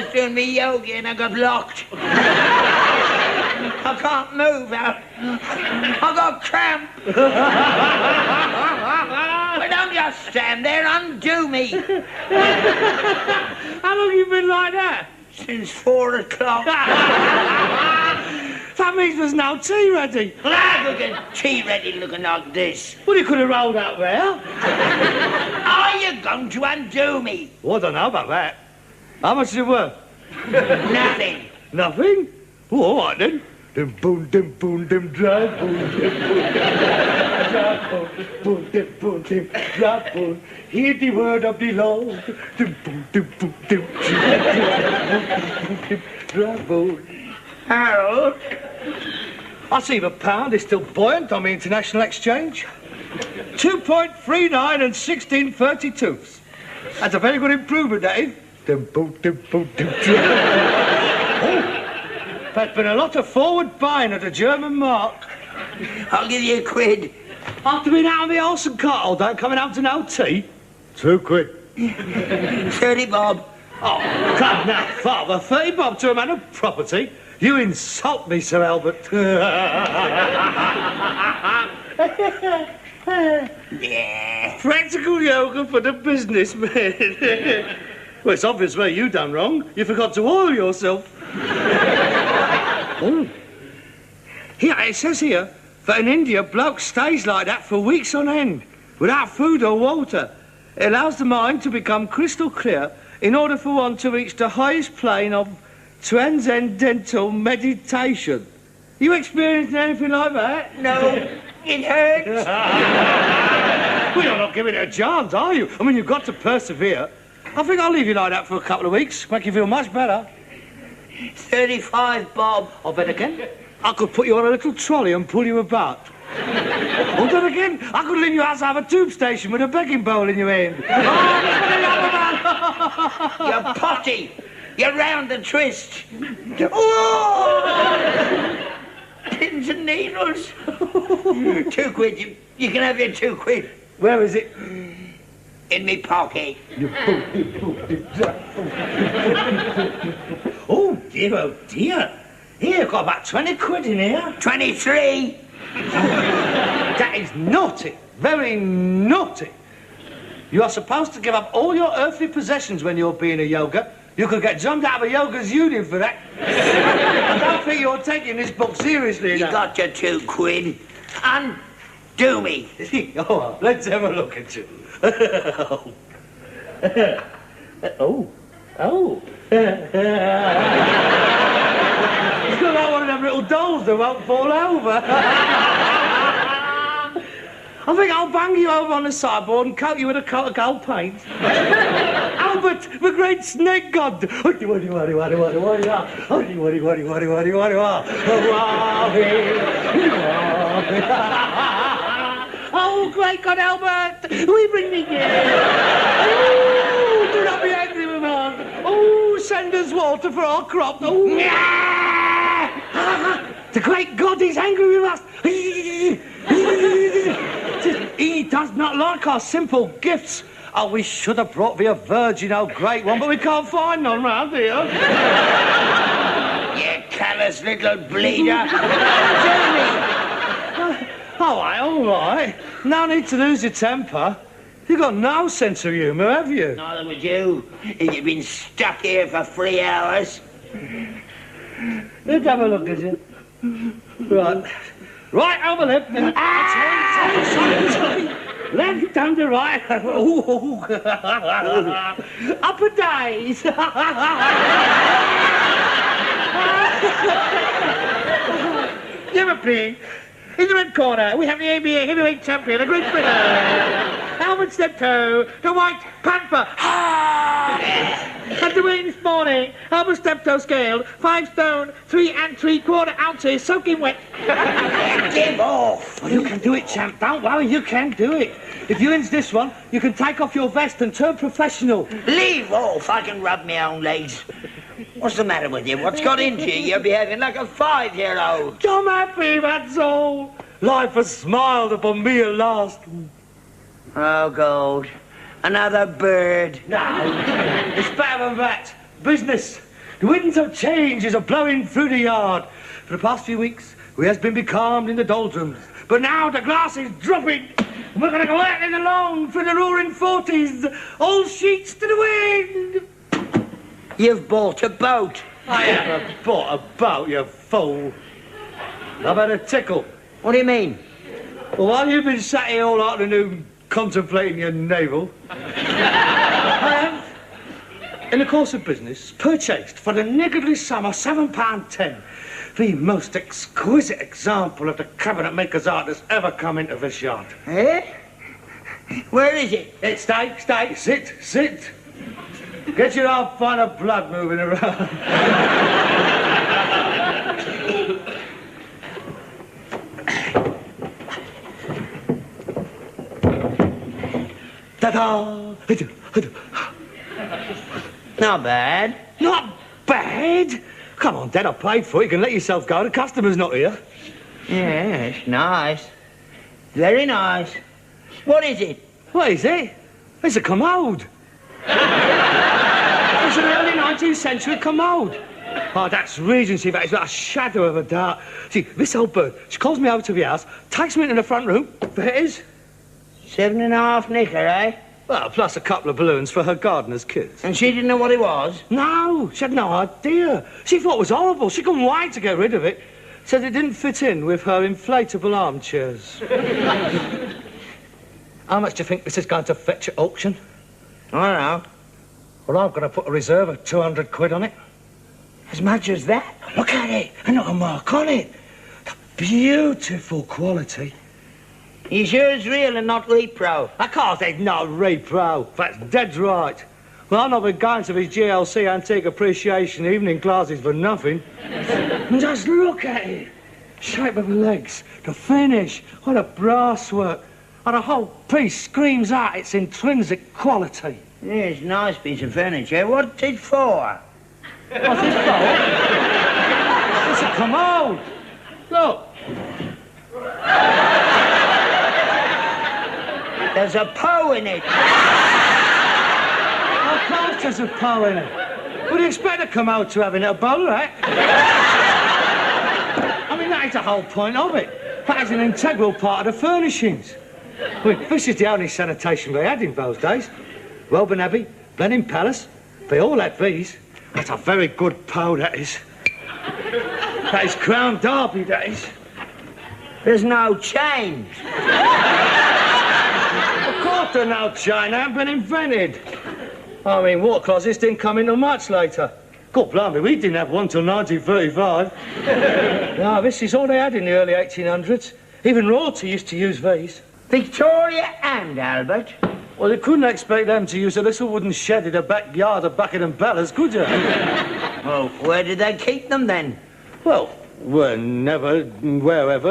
was doing me yoga and I got locked. I can't move. I got cramp. But don't just stand there, undo me. How long have you been like that? Since 4 o'clock. That means there's no tea ready. Look at tea ready looking like this. Well, you could have rolled out there. Are you going to undo me? Well, I don't know about that. How much is it worth? Nothing. Nothing? Well, all right then. Dim boom, dim boom, dim drive boom, dim boom, drive boom, dim boom, dim drive boom. Hear the word of the Lord. Dim boom, dim boom, dim drive boom. Harold? I see the pound is still buoyant on the international exchange. 2.39 and 16/32. That's a very good improvement, that is. Dim boom, dim boom, dim There's been a lot of forward buying of the German mark. I'll give you £1. After being out on the horse and cart all day, coming out to no tea? £2. 30 bob. Oh, come now, Father. 30 bob to a man of property? You insult me, Sir Albert. Yeah. Practical yoga for the businessman. Well, it's obvious where you done wrong. You forgot to oil yourself. Oh. Here, it says here that in India, bloke stays like that for weeks on end, without food or water. It allows the mind to become crystal clear in order for one to reach the highest plane of transcendental meditation. You experienced anything like that? No, it hurts. Well, you're not giving it a chance, are you? I mean, you've got to persevere. I think I'll leave you like that for a couple of weeks. Make you feel much better. 35 bob. I'll bet again. I could put you on a little trolley and pull you about. Or then again, I could leave you outside a tube station with a begging bowl in your hand. You're potty. You're round and twist. Oh! Pins and needles. £2. You can have your £2. Where is it? In me pocket. Oh dear. Here, I've got about 20 quid in here. 23. That is naughty. Very naughty. You are supposed to give up all your earthly possessions when you're being a yoga. You could get jumped out of a yoga's union for that. I don't think you're taking this book seriously enough. You got your £2. Undo me. Oh, let's have a look at you. Oh. He's got like one of them little dolls that won't fall over. I think I'll bang you over on the sideboard and coat you with a coat of gold paint. Albert, the great snake god. Oh, great God, Albert, we bring thee here. Oh, do not be angry with us. Oh, send us water for our crop. Oh, the great God is angry with us. He does not like our simple gifts. Oh, we should have brought thee a virgin, oh great one, but we can't find none round here. You callous little bleeder. All right. No need to lose your temper. You've got no sense of humour, have you? Neither would you, if you've been stuck here for 3 hours. Let's have a look at you. Right, over left. Sorry. Left and the right. Upper days. European. In the red corner, we have the ABA heavyweight champion, a great winner. Albert Steptoe, the White Panther. At the weigh this morning, Albert Steptoe scaled 5 stone, 3 3/4 ounces, soaking wet. Give off. Well, you can do it, champ. Don't worry, you can do it. If you wins this one, you can take off your vest and turn professional. Leave off. I can rub my own legs. What's the matter with you? What's got into you? You're behaving like a 5-year-old. I'm happy, that's all. Life has smiled upon me at last. Oh, God. Another bird. No, it's better than that. Business. The winds of change is a-blowing through the yard. For the past few weeks, we has been becalmed in the doldrums. But now the glass is dropping, and we're going to go out in along through the roaring 40s, all sheets to the wind. You've bought a boat. I haven't bought a boat, you fool. I've had a tickle. What do you mean? Well, while you've been sat here all afternoon contemplating your navel, I have, in the course of business, purchased for the niggardly sum of £7.10 the most exquisite example of the cabinet maker's art that's ever come into this yard. Eh? Where is it? Stay, sit. Get your half pint of blood moving around. Ta-da! Not bad. Not bad? Come on, Dad, I paid for it. You can let yourself go. The customer's not here. Yeah, it's nice. Very nice. What is it? What is it? It's a commode. It's an early 19th century commode. Oh, that's Regency, that is not a shadow of a doubt. See, this old bird, she calls me over to the house, takes me into the front room. There it is. 7.5 knicker, eh? Well, plus a couple of balloons for her gardener's kids. And she didn't know what it was? No, she had no idea. She thought it was horrible. She couldn't wait to get rid of it. Said it didn't fit in with her inflatable armchairs. How much do you think this is going to fetch at auction? I don't know. Well, I'm going to put a reserve of 200 quid on it. As much as that? Look at it. And not a mark on it. The beautiful quality. You sure it's real and not repro? Of course it's not repro. That's dead right. Well, I've not been going to these GLC antique appreciation evening classes for nothing. And just look at it. Shape of the legs, the finish, what a brass work. And the whole piece screams out its intrinsic quality. Yeah, it's a nice piece of furniture. What's it for? What's it for? It's a commode. Look. There's a Poe in it. Of course there's a Poe in it. What do you expect a commode to have in it? A bowler, eh? I mean, that is the whole point of it. That is an integral part of the furnishings. I mean, this is the only sanitation they had in those days. Woburn Abbey, Blenheim Palace, they all had these. That's a very good Poe, that is. That is Crown Derby, that is. There's no change. Of course there's no chain, they haven't been invented. I mean, water closets didn't come until much later. God blimey, we didn't have one till 1935. No, this is all they had in the early 1800s. Even royalty used to use these. Victoria and Albert. Well, you couldn't expect them to use a little wooden shed in the backyard of Buckingham Palace, could you? Well, where did they keep them then? Well, wherever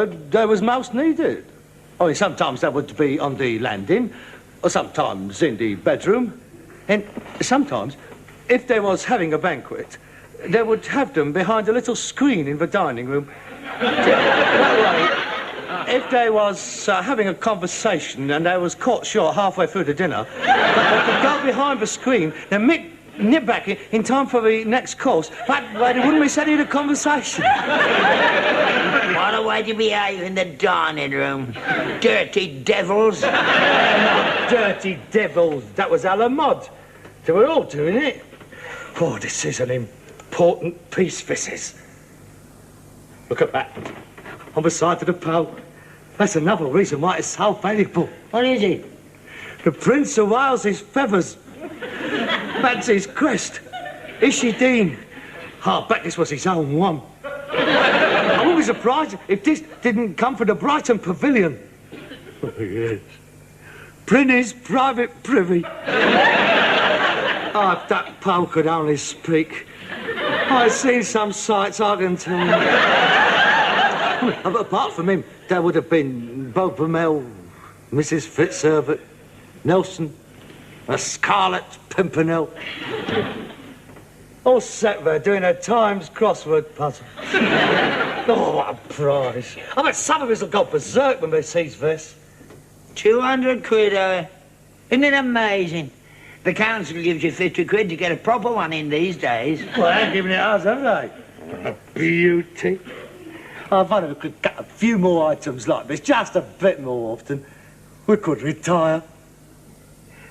they was most needed. I mean, sometimes that would be on the landing, or sometimes in the bedroom, and sometimes, if they was having a banquet, they would have them behind a little screen in the dining room. That way, if they was having a conversation and they was caught short halfway through the dinner, they could go behind the screen and nip back in time for the next course. That way they wouldn't miss any of the conversation. What a way to behave in the dining room. Dirty devils. Not dirty devils. That was a la mode. They were all doing it. Oh, this is an important piece, this is. Look at that. On the side of the Poe. That's another reason why it's so valuable. What is it? The Prince of Wales's feathers. That's his crest. Ishideen. I bet this was his own one. I wouldn't be surprised if this didn't come from the Brighton Pavilion. Oh, yes. Prince's private privy. Oh, if that Poe could only speak. I've seen some sights, I can tell you. But apart from him, there would have been Beaubemel, Mrs. Fitzherbert, Nelson, a Scarlet Pimpernel. All sat there doing a Times crossword puzzle. Oh, what a prize. I bet some of us will go berserk when they sees this. 200 quid, Isn't it amazing? The council gives you 50 quid to get a proper one in these days. Well, they ain't giving it us, have they? A beauty. If only we could get a few more items like this, just a bit more often, we could retire.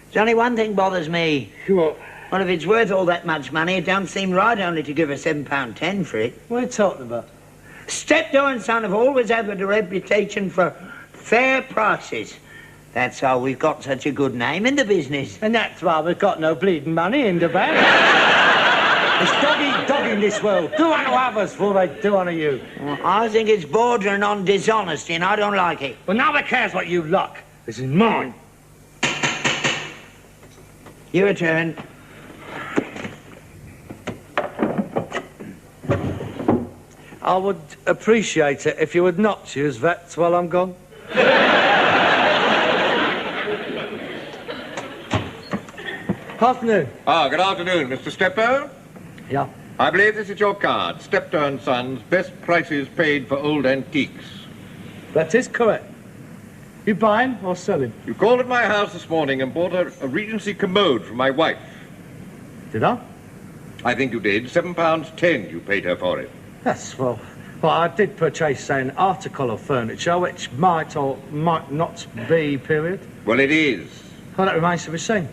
There's only one thing bothers me. What? Well, if it's worth all that much money, it don't seem right only to give a £7.10 for it. What are you talking about? Steptoe and Son have always had a reputation for fair prices. That's how we've got such a good name in the business. And that's why we've got no bleeding money in the bank. It's dog in this world. Do unto others before they do unto you. Well, I think it's bordering on dishonesty, and I don't like it. Well, nobody cares what you like. This is mine. Your turn. I would appreciate it if you would not use vets while I'm gone. Afternoon. Ah, good afternoon, Mr. Steptoe. Yeah. I believe this is your card. Steptoe and Sons, best prices paid for old antiques. That is correct. You buying or selling? You called at my house this morning and bought a Regency commode for my wife. Did I? I think you did. £7.10 you paid her for it. Yes, well, I did purchase an article of furniture which might or might not be, period. Well, it is. Well, that remains to be seen.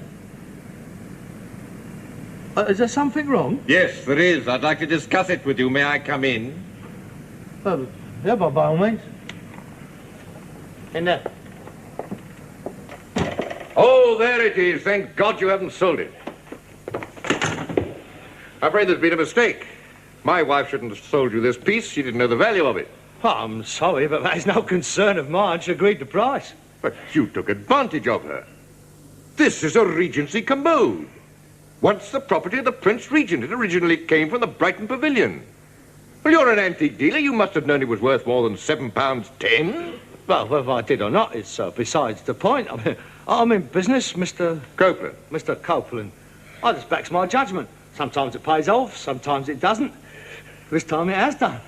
Is there something wrong? Yes, there is. I'd like to discuss it with you. May I come in? Well, yeah, by all means. In there. Oh, there it is. Thank God you haven't sold it. I'm afraid there's been a mistake. My wife shouldn't have sold you this piece. She didn't know the value of it. Oh, I'm sorry, but that is no concern of mine. She agreed the price. But you took advantage of her. This is a Regency commode. Once the property of the Prince Regent. It originally came from the Brighton Pavilion. Well, you're an antique dealer. You must have known it was worth more than £7.10. Well, whether I did or not is besides the point. I mean, I'm in business, Mr. Copeland. Mr. Copeland. I just backs my judgment. Sometimes it pays off, sometimes it doesn't. This time it has done.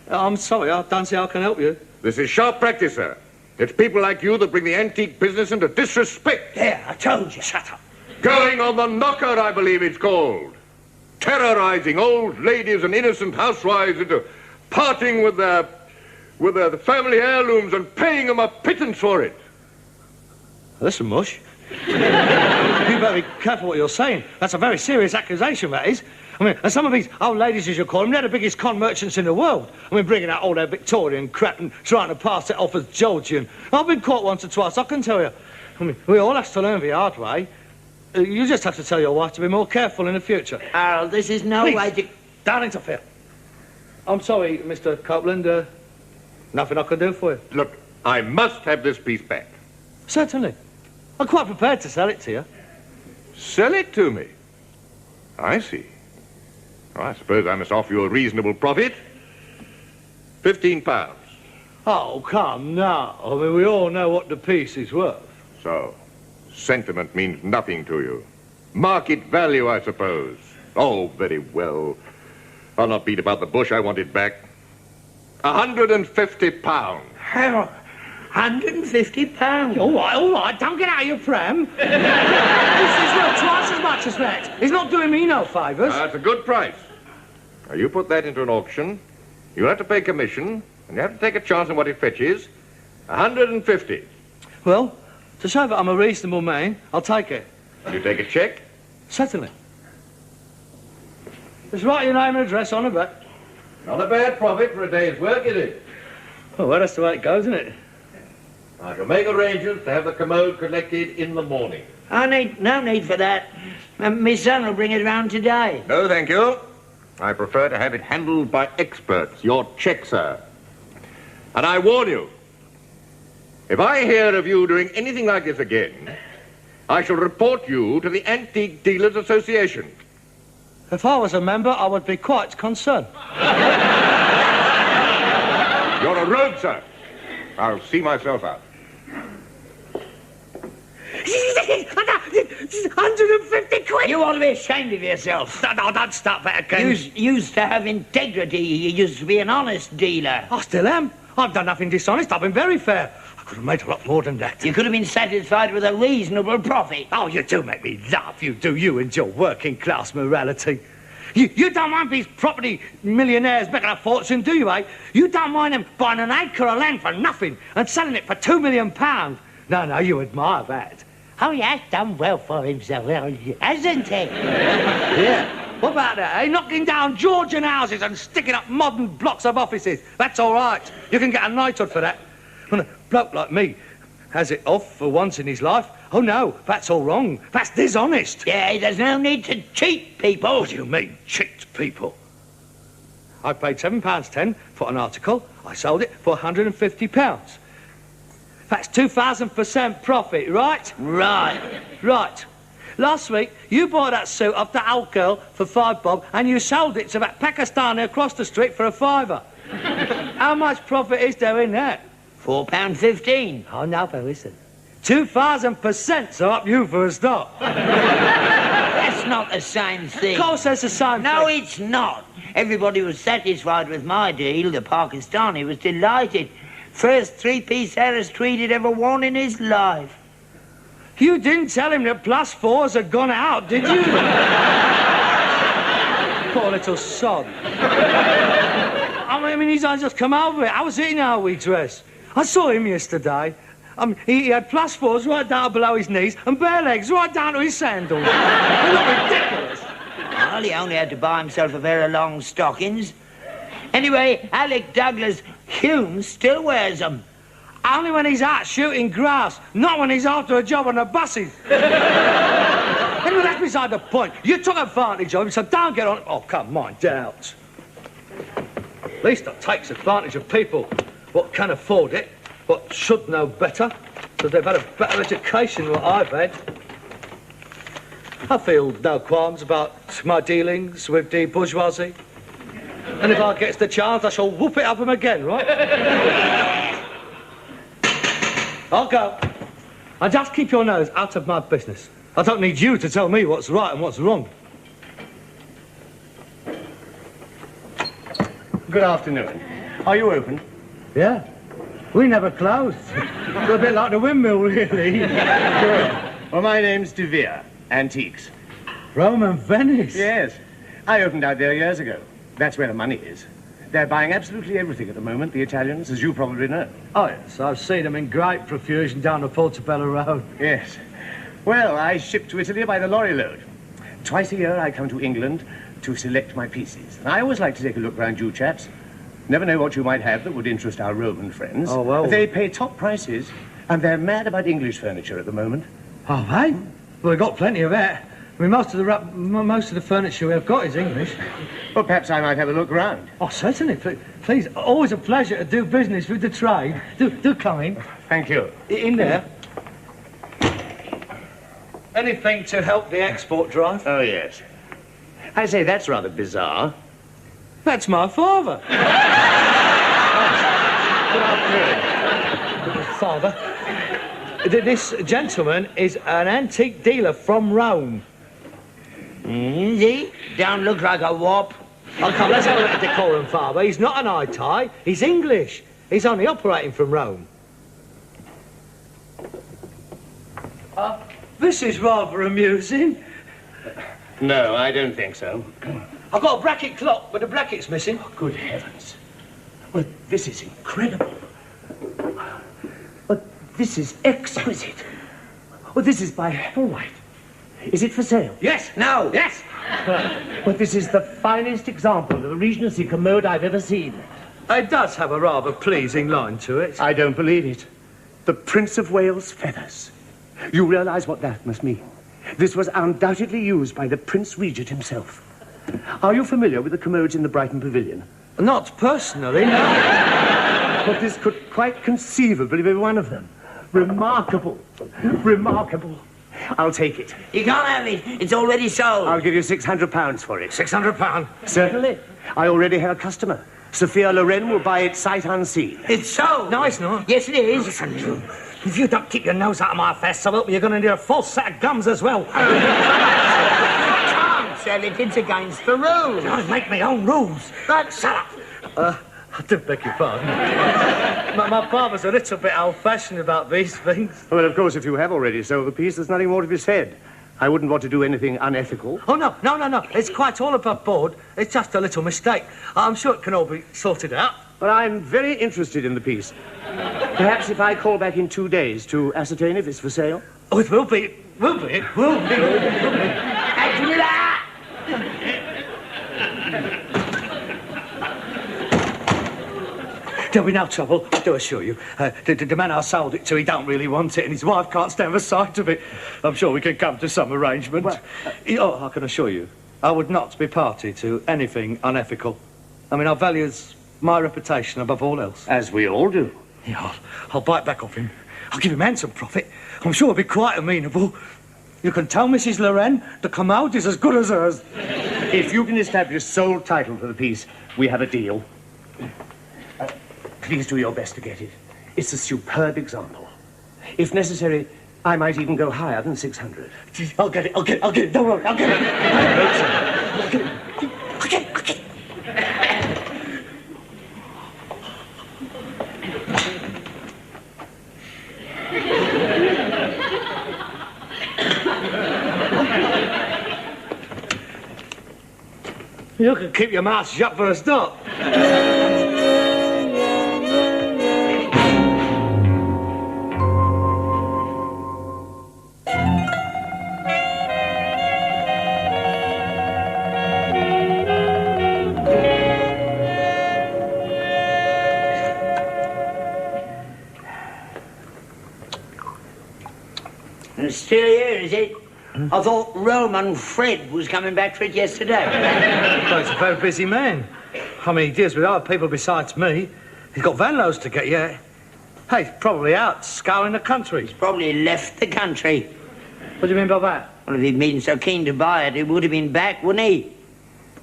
I'm sorry, I don't see how I can help you. This is sharp practice, sir. It's people like you that bring the antique business into disrespect. There, I told you. Shut up. Going on the knocker, I believe it's called. Terrorizing old ladies and innocent housewives into parting with their family heirlooms and paying them a pittance for it. Listen, Mush. You better be careful what you're saying. That's a very serious accusation, that is. I mean, and some of these old ladies, as you call them, they're the biggest con merchants in the world. I mean, bringing out all their Victorian crap and trying to pass it off as Georgian. I've been caught once or twice, I can tell you. I mean, we all have to learn the hard way. You just have to tell your wife to be more careful in the future. Harold, this is no Please, way to... don't interfere. I'm sorry, Mr. Copeland. Nothing I can do for you. Look, I must have this piece back. Certainly. I'm quite prepared to sell it to you. Sell it to me? I see. Well, I suppose I must offer you a reasonable profit. £15. Oh, come now. I mean, we all know what the piece is worth. So, sentiment means nothing to you. Market value, I suppose. Oh, very well. I'll not beat about the bush. I want it back. £150. Harold, £150? All right, don't get out of your pram. This is worth twice as much as that. He's not doing me no favours. That's a good price. Now, you put that into an auction, you'll have to pay commission, and you have to take a chance on what it fetches. £150. Well, to show that I'm a reasonable man, I'll take it. Will you take a cheque? Certainly. Just write your name and address on the back. Not a bad profit for a day's work, is it? Oh, well, that's the way it goes, isn't it? I shall make arrangements to have the commode collected in the morning. No need for that. My son will bring it round today. No, thank you. I prefer to have it handled by experts. Your cheque, sir. And I warn you, if I hear of you doing anything like this again, I shall report you to the Antique Dealers Association. If I was a member, I would be quite concerned. You're a rogue, sir. I'll see myself out. 150 quid! You ought to be ashamed of yourself. No, don't start that again. You used to have integrity. You used to be an honest dealer. I still am. I've done nothing dishonest. I've been very fair. could have made a lot more than that. You could have been satisfied with a reasonable profit. Oh, you do make me laugh, you do, you and your working-class morality. You don't mind these property millionaires making a fortune, do you, eh? You don't mind them buying an acre of land for nothing and selling it for £2 million. No, you admire that. Oh, he has done well for himself, hasn't he? Yeah. What about that, eh? Knocking down Georgian houses and sticking up modern blocks of offices. That's all right. You can get a knighthood for that. When a bloke like me has it off for once in his life, oh, no, that's all wrong. That's dishonest. Yeah, there's no need to cheat people. What do you mean, cheat people? I paid £7.10 for an article. I sold it for £150. That's 2,000% profit, right? Right. Last week, you bought that suit off the old girl for £5 bob and you sold it to that Pakistani across the street for a £5. How much profit is there in that? £4.15. Oh, no, there isn't. 2,000%, so up you for a start. That's not the same thing. Of course that's the same No, thing. it's not. Everybody was satisfied with my deal. The Pakistani was delighted. First three-piece Harris tweed he'd ever worn in his life. You didn't tell him that +4s had gone out, did you? Poor little sod. I mean, he's just come over it. How was it in how we dress? I saw him yesterday. He had +4s right down below his knees and bare legs right down to his sandals. They look ridiculous. Well, he only had to buy himself a pair of long stockings. Anyway, Alec Douglas Hume still wears them. Only when he's out shooting grass, not when he's after a job on the buses. Anyway, that's beside the point. You took advantage of him, so don't get on... Oh, come on, doubt. At least it takes advantage of people what can afford it, what should know better, so they've had a better education than what I've had. I feel no qualms about my dealings with the bourgeoisie. And if I gets the chance, I shall whoop it up them again, right? I'll go. And just keep your nose out of my business. I don't need you to tell me what's right and what's wrong. Good afternoon. Are you open? Yeah. We never closed. We're a bit like the windmill, really. Good. Well, my name's De Vere, Antiques. Rome and Venice? Yes. I opened out there years ago. That's where the money is. They're buying absolutely everything at the moment, the Italians, as you probably know. Oh, yes. I've seen them in great profusion down the Portobello Road. Yes. Well, I ship to Italy by the lorry load. Twice a year I come to England to select my pieces. And I always like to take a look round you chaps. Never know what you might have that would interest our Roman friends. Oh, well... They pay top prices, and they're mad about English furniture at the moment. Oh, hey? Well, we've got plenty of that. I mean, most of the furniture we've got is English. Well, perhaps I might have a look round. Oh, certainly. Please, always a pleasure to do business with the trade. Do come in. Thank you. In there. Anything to help the export drive? Oh, yes. I say, that's rather bizarre. That's my father. Good afternoon. Father, this gentleman is an antique dealer from Rome. Is he? Don't look like a wop. Oh, come, let's have a bit of decorum, Father. He's not an high-tie. He's English. He's only operating from Rome. This is rather amusing. No, I don't think so. I've got a bracket clock, but the bracket's missing. Oh, good heavens. Well, this is incredible. But this is exquisite. Well, this is by Applewhite. Is it for sale? Yes. No. Yes. But this is the finest example of a Regency commode I've ever seen. It does have a rather pleasing line to it. I don't believe it. The Prince of Wales feathers. You realize what that must mean? This was undoubtedly used by the Prince Regent himself. Are you familiar with the commodes in the Brighton Pavilion? Not personally, no. But this could quite conceivably be one of them. Remarkable. Remarkable. I'll take it. You can't have it. It's already sold. I'll give you £600 for it. £600. Certainly. I already have a customer. Sophia Loren will buy it sight unseen. It's sold. No, it's not. Yes, it is. Listen, you. If you don't keep your nose out of my affairs, so help me, you're going to need a full set of gums as well. Can't sell it. It's against the rules. I make my own rules. But Uh, I do beg your pardon. my father's a little bit old-fashioned about these things. Well, of course, if you have already sold the piece, there's nothing more to be said. I wouldn't want to do anything unethical. Oh, no. It's quite all above board. It's just a little mistake. I'm sure it can all be sorted out. But I'm very interested in the piece. Perhaps if I call back in 2 days to ascertain if it's for sale? Oh, it will be. It will be. There'll be no trouble, I do assure you. The man I sold it to, he don't really want it, and his wife can't stand the sight of it. I'm sure we can come to some arrangement. Well, I can assure you, I would not be party to anything unethical. I mean, I values my reputation above all else. As we all do. Yeah, I'll bite back off him. I'll give him handsome profit. I'm sure he'll be quite amenable. You can tell Mrs. Loren the commode is as good as hers. If you can establish sole title for the piece, we have a deal. Please do your best to get it. It's a superb example. If necessary, I might even go higher than 600. I'll get it. Don't worry, I'll get it. I'll get it. You can keep your mouth shut for a start. It's still here, is it? I thought Roman Fred was coming back for it yesterday. Well, he's a very busy man. I mean, he deals with other people besides me. He's got van loads to get yet. Hey, he's probably out scouring the country. He's probably left the country. What do you mean by that? Well, if he'd been so keen to buy it, he would have been back, wouldn't he?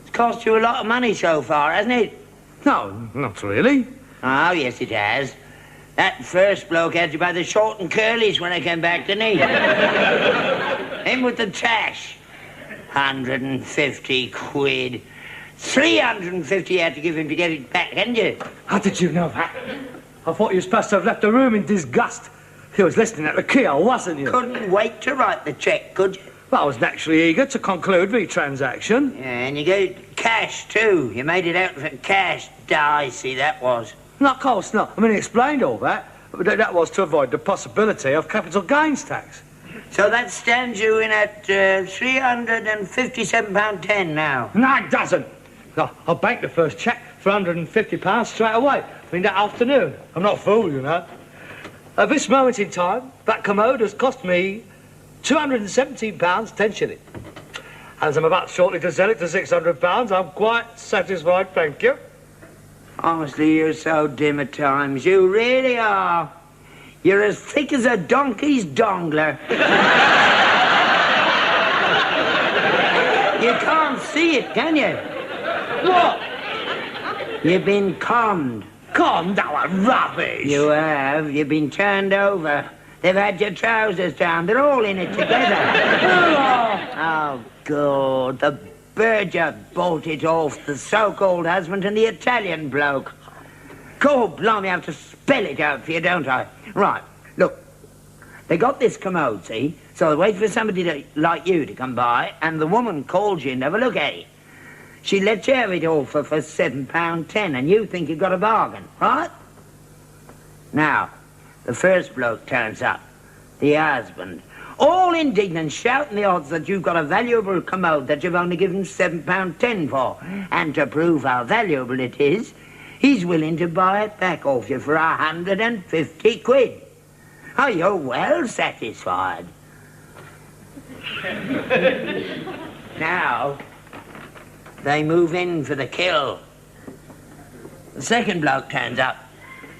It's cost you a lot of money so far, hasn't it? No, not really. Oh, yes, it has. That first bloke had you by the short and curlies when I came back, didn't he? Him with the trash. 150 quid. 350 you had to give him to get it back, hadn't you? How did you know that? I thought you were supposed to have left the room in disgust. You was listening at the keyhole, wasn't you? Couldn't wait to write the cheque, could you? Well, I was naturally eager to conclude the transaction. Yeah, and you gave cash, too. You made it out for cash. Dicey, that was. No, of course not. I mean, he explained all that. But that was to avoid the possibility of capital gains tax. So that stands you in at £357.10 now. No, it doesn't. No, I'll bank the first cheque for £150 straight away. I mean, that afternoon. I'm not a fool, you know. At this moment in time, that commode has cost me £217, 10 shillings. As I'm about shortly to sell it to £600, I'm quite satisfied, thank you. Honestly, you're so dim at times. You really are. You're as thick as a donkey's dongler. You can't see it, can you? What? You've been conned. Conned? Oh, rubbish. You have. You've been turned over. They've had your trousers down. They're all in it together. Oh, God. The Berger bought it off the so-called husband and the Italian bloke. God, blimey, I have to spell it out for you, don't I? Right, look. They got this commode, see? So they wait for somebody like you to come by, and the woman calls you and have a look at it. She lets you have it all for £7.10, and you think you've got a bargain, right? Now, the first bloke turns up, the husband, all indignant, shouting the odds that you've got a valuable commode that you've only given £7.10 for. And to prove how valuable it is, he's willing to buy it back off you for 150 quid. Oh, you're well satisfied. Now, they move in for the kill. The second bloke turns up,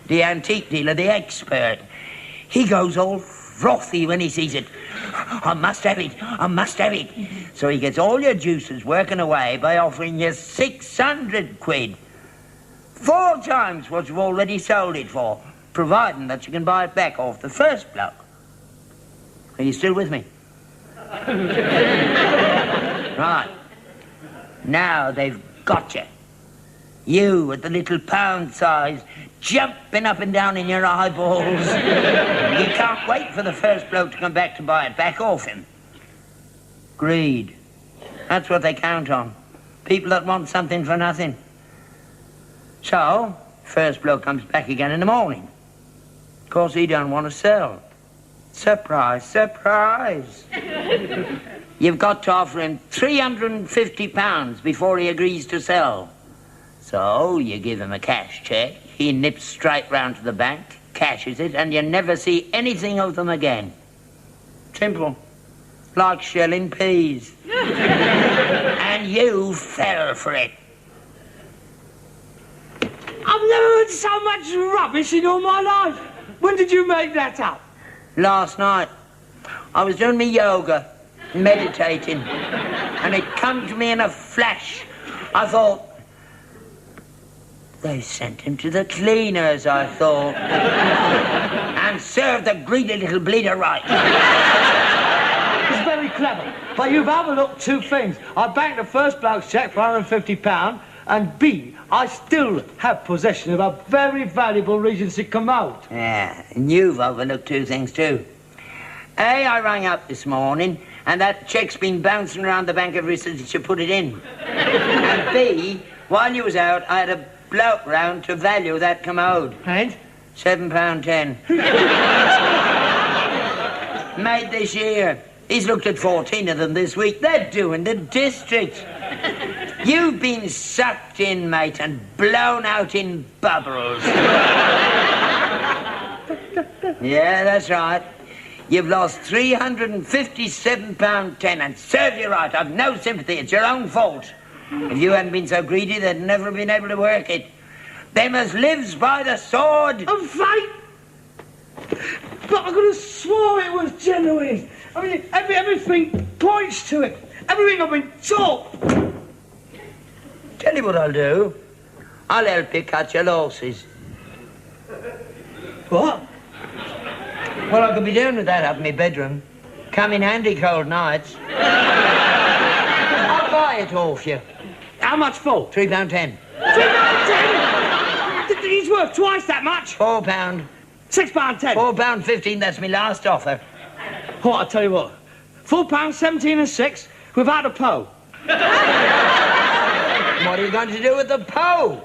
the antique dealer, the expert. He goes all frothy when he sees it. I must have it, I must have it. So he gets all your juices working away by offering you 600 quid. 4 times what you've already sold it for, providing that you can buy it back off the first bloke. Are you still with me? Right. Now they've got you. You with the little pound size, jumping up and down in your eyeballs. You can't wait for the first bloke to come back to buy it back off him. Greed. That's what they count on. People that want something for nothing. So, first bloke comes back again in the morning. Of course, he don't want to sell. Surprise, surprise. You've got to offer him £350 before he agrees to sell. So, you give him a cash cheque, he nips straight round to the bank, cashes it, and you never see anything of them again. Simple. Like shelling peas. And you fell for it. I've never heard so much rubbish in all my life. When did you make that up? Last night, I was doing my yoga, meditating, and it come to me in a flash. I thought, they sent him to the cleaners, I thought, and served the greedy little bleeder right. It's very clever, but you've overlooked two things. I banked the first bloke's cheque for £150, and B, I still have possession of a very valuable Regency commode. Yeah, and you've overlooked two things too. A, I rang up this morning, and that cheque's been bouncing around the bank ever since you put it in. And B, while you was out, I had a bloke round to value that commode. And? £7.10. Made this year. He's looked at 14 of them this week. They're doing the district. You've been sucked in, mate, and blown out in bubbles. Yeah, that's right. You've lost £357.10, and serve you right. I've no sympathy. It's your own fault. If you hadn't been so greedy, they'd never have been able to work it. Them as lives by the sword. Of fate! But I could have swore it was genuine. I mean, everything points to it. Everything I've been taught. Tell you what I'll do. I'll help you cut your losses. What? Well, I could be doing with that up in my bedroom. Come in handy cold nights. I'll buy it off you. How much for? £3.10. £3.10? He's worth twice that much. £4. £6.10. £4.15, that's my last offer. Oh, I'll tell you what. £4.17 and 6 without a po. What are you going to do with the po?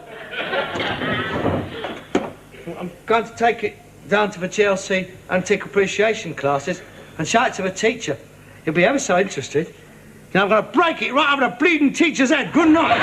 I'm going to take it down to the Chelsea antique appreciation classes and show it to the teacher. He'll be ever so interested. Now I'm going to break it right over the bleeding teacher's head. Good night.